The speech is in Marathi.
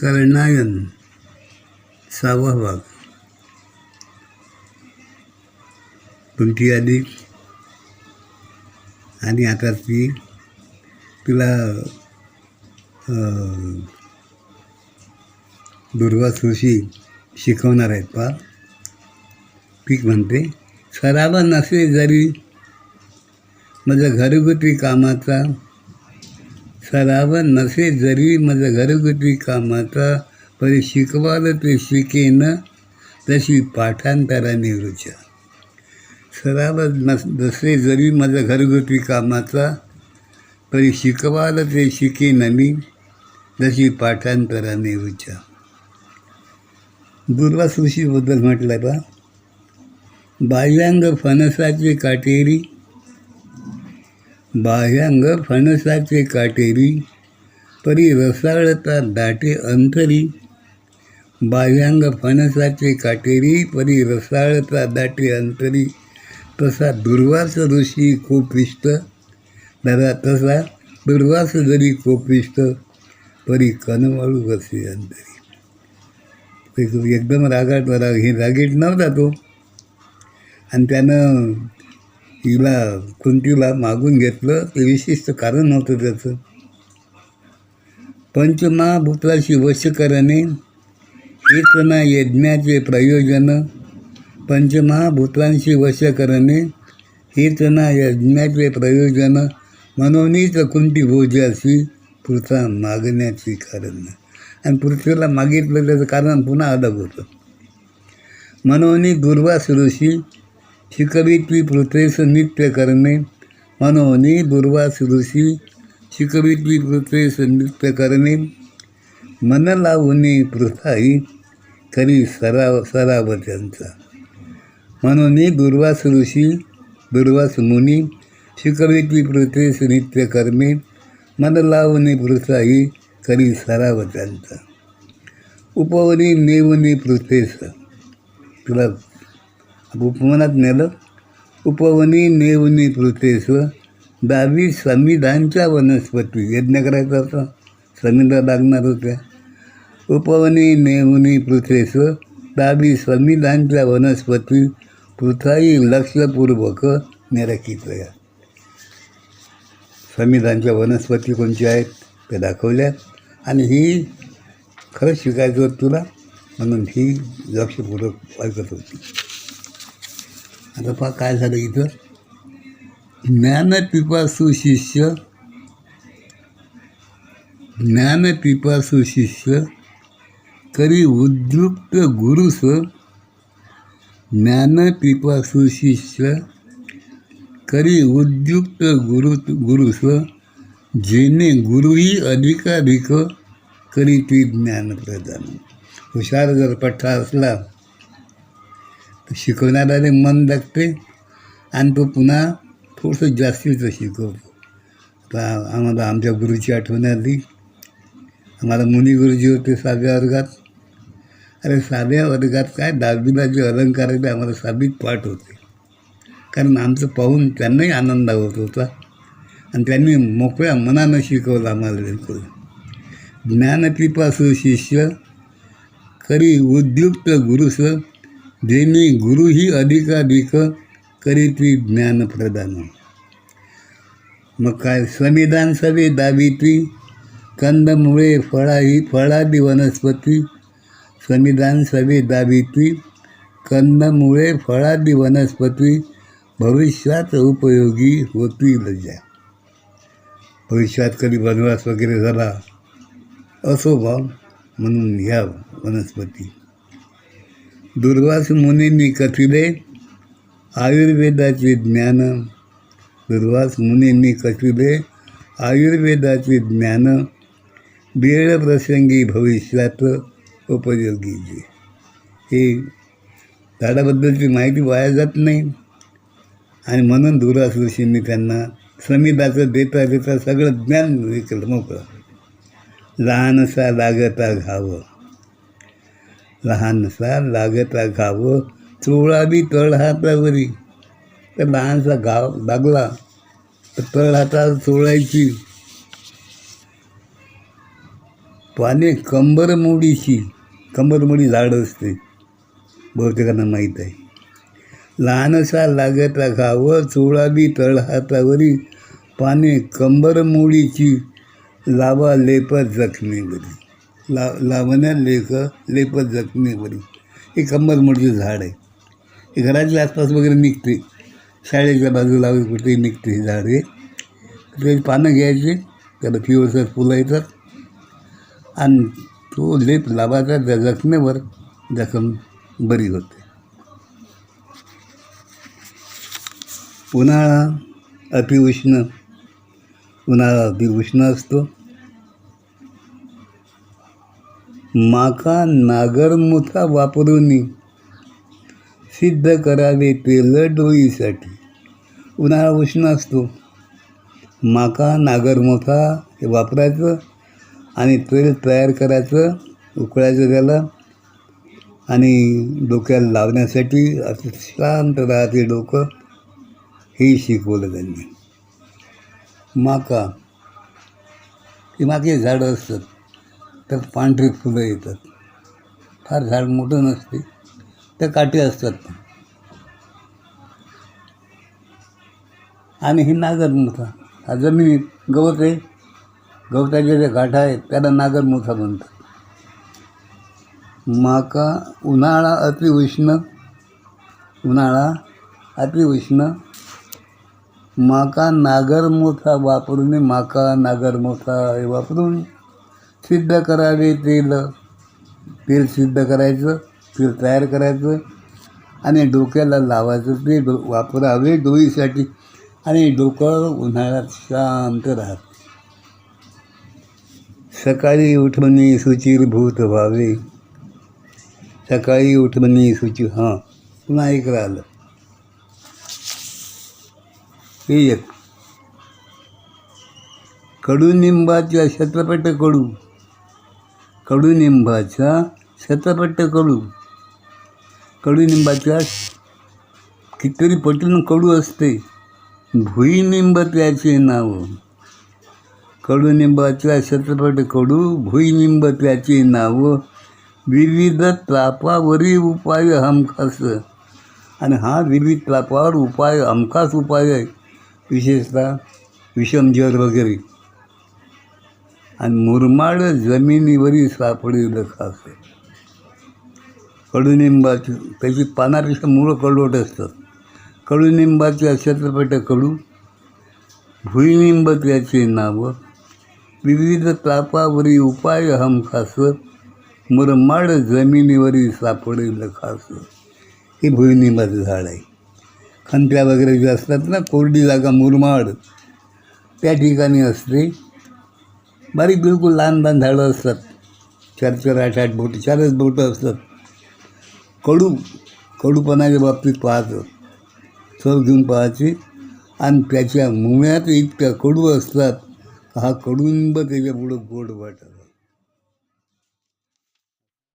कर्णायन 6वा भाग. तुमची यादी. आणि आता तिला दुर्वास ऋषी शिकवणार आहेत पा. पीक म्हणते, सराव नसे जरी माझ्या घरगुती कामाचा, सराव नसे जरी माझ्या घरगुती कामाचा, परी शिकवाल ते शिकेन तशी पाठांतराने रुचा. सराव नसे जरी माझ्या घरगुती कामाचा, परी शिकवाल ते शिकेन मी जशी पाठांतराने रुचा. दुर्वास ऋषीबद्दल म्हटलं बा. बाह्यांग फणसाचे काटेरी, बाह्यांग फणसाचे काटेरी, परी रसाळता दाटे अंतरी. बाह्यांग फणसाचे काटेरी, परी रसाळता दाटे अंतरी. तसा दुर्वास ऋषी कोपिष्ट, तसा दुर्वास जरी कोपिष्ट, परी कनवाळू बसे अंतरी. एकदम रागीट नव्हता तो. आणि त्यानं हिला कुंतीला मागून घेतलं, ते विशिष्ट कारण होतं त्याचं. पंचमहाभूताशी वश करणे हेच ना यज्ञाचे प्रयोजन. पंचमहाभूतांशी वश करणे हेच ना यज्ञाचे प्रयोजन. म्हणूनच कुंती भोजाशी पृथा मागण्याची कारण. आणि पृथ्वीला मागितलं त्याचं कारण पुन्हा अलग होतं. म्हणून दुर्वास ऋषी शिकविती पृथ्वीस नित्य करणे. म्हणून दुर्वास ऋषी शिकविती पृथ्वीस नित्य करणे. मन लावून पृथाई करी सराव त्यांचा. म्हणून दुर्वास ऋषी, दुर्वास मुनी शिकविती पृथ्वीस नित्य करणे. मन लावून पृथाई करी सराव त्यांचा. उपवनी नेवनी पृथ्वीस, तुला उपवनात नेलं. उपवनी नेवनी पृथ्वीस, दावी समिधांच्या वनस्पती. यज्ञ करायचा होता, समिधा लागणार होत्या. उपवनी नेवनी पृथ्वीस, दावी समिधांच्या वनस्पती. पृथ्वी लक्षपूर्वक निरखितया. समिधांच्या वनस्पती कोणत्या आहेत ते दाखवल्यात. आणि ही खरंच शिकायचं होतं तुला, म्हणून ही लक्षपूर्वक ऐकत होती. आता पहा काय झालं इथं. ज्ञानपिपासू शिष्य, ज्ञानपिपासू शिष्य करी उद्युक्त गुरुस. ज्ञानपिपासू शिष्य करी उद्युक्त गुरुस, जेणे गुरुही अधिकाधिक करी ती ज्ञान प्रदान. हुशार जर पठ्ठा असला तर शिकवणाऱ्याने मन लागते आणि तो पुन्हा थोडंसं जास्तीचं शिकवतो. आता आम्हाला आमच्या गुरुची आठवण आली. आम्हाला मुनी गुरुजी होते 6व्या वर्गात. अरे 6व्या वर्गात काय 10वीला जे अलंकार आहे ते आम्हाला साबीत पाठ होते. कारण आमचं पाहून त्यांनाही आनंद होत होता आणि त्यांनी मोकळ्या मनानं शिकवलं आम्हाला बिलकुल. ज्ञानपिपासू शिष्य करी उद्युक्त गुरुस, जेणे गुरुही अधिकाधिक करीती ज्ञान प्रदान. मग काय. समिधान सवे दाविती, कंदमुळे फळादी वनस्पती. समिधान सवे दाविती, कंदमुळे फळादी वनस्पती. भविष्यात उपयोगी होतील ज्या. भविष्यात कधी वनवास वगैरे झाला असो भाव, म्हणून ह्या वनस्पती. दुर्वास मुनींनी कथिले आयुर्वेदाचे ज्ञान. दुर्वास मुनींनी कथिले आयुर्वेदाचे ज्ञान. वेळ प्रसंगी भविष्यात उपयोगी जे. हे झाडाबद्दलची माहिती वाया जात नाही. आणि म्हणून दुर्वास ऋषींनी त्यांना समिधाचं देता देता सगळं ज्ञान हे केलं मोकळं. लहानसा लागता घावं, लहानसा लागता घावं, चोळावी तळ हातावरी. तर लहानसा घाव लागला तर तळ हातावर चोळायची. पाने कंबरमोडीची, कंबरमोडी झाड असते, बहुतेकांना माहीत आहे. लहानसा लागता घाव चोळावी तळहातावरी, पाने कंबरमोडीची लावा लेपत जखमेवरी. लावण्या लेपत जखमेवरी. हे कंबरमोडीचं झाड आहे. हे घराच्या आसपास वगैरे निघते, शाळेच्या बाजूला वगैरे कुठेही निघते हे झाड. हे त्याची पानं घ्यायची, त्याला पिवळसर फुलं येतात आणि तो लेप लावायचा त्या जखमेवर, जखम बरी होते. उन्हाळा अतिउष्ण, उन्हाळा अतिउष्ण असतो. माका नागरमुथा वापरून सिद्ध करावे तेल डोईसाठी. उन्हाळा उष्ण असतो. माका नागरमुथा हे वापरायचं आणि तेल तयार करायचं, उकळायचं त्याला आणि डोक्याला लावण्यासाठी. असं शांत राहते डोकं, हे शिकवलं त्यांनी. माका ही मागे झाडं असतात, तर पांढरी फुलं येतात. फार झाड मोठं नसते, तर काटे असतात. आणि ही नागरमुथा, हा जमिनीत गवत आहे, गवताच्या ज्या गाठा आहेत त्याला नागरमुथा म्हणतात. माका उन्हाळा अतिउष्ण, उन्हाळा अतिउष्ण, माका नागरमुथा वापरून, माका नागरमुथा हे वापरून सिद्ध करावे तेल. तेल सिद्ध करायचं, तेल तयार करायचं आणि डोक्याला लावायचं. ते वापरावे डोईसाठी आणि डोकं उन्हाळ्यात शांत राहते. सकाळी उठवणे सुचिरभूत व्हावे, सकाळी उठवणे सुचिर. हां, पुन्हा एक राहिलं हे एक. कडुनिंबाच्या शतपट कडू, कडुनिंबाचा शतपट कडू. कडुनिंबाच्या कितीतरी पटीनं कडू असते. भुईनिंब त्याचे नाव. कडुनिंबाच्या शतपट कडू, भुईनिंब त्याचे नाव. विविध तापावरी उपाय हमखास. आणि हा विविध तापावर उपाय, हमखास उपाय आहे, विशेषतः विषमज्वर वगैरे. आणि मुरमाड जमिनीवरी सापडेल खास. कडुनिंबाची त्याची पानापेक्षा मुळं कडवट असतात. कडुनिंबाच्या शतपट कडू, भुईनिंब त्याचे नाव. विविध तापावरी उपाय हमखास, मुरमाड जमिनीवरी सापडेल खास. हे भुईनिंबाचं झाड आहे. खंत्या वगैरे जे असतात ना, कोरडी जागा मुरमाड, त्या ठिकाणी असते. बारीक बिलकुल लहान लहान झाडं असतात, 4-4, 8-8 बोटं, 4च बोटं असतात. कडूपणाच्या बाबतीत पाहायचं, चव घेऊन पाहायची. आणि त्याच्या मुळ्यात इतक्या कडू असतात, हा कडुनिंब त्याच्या पुढं गोड वाटत.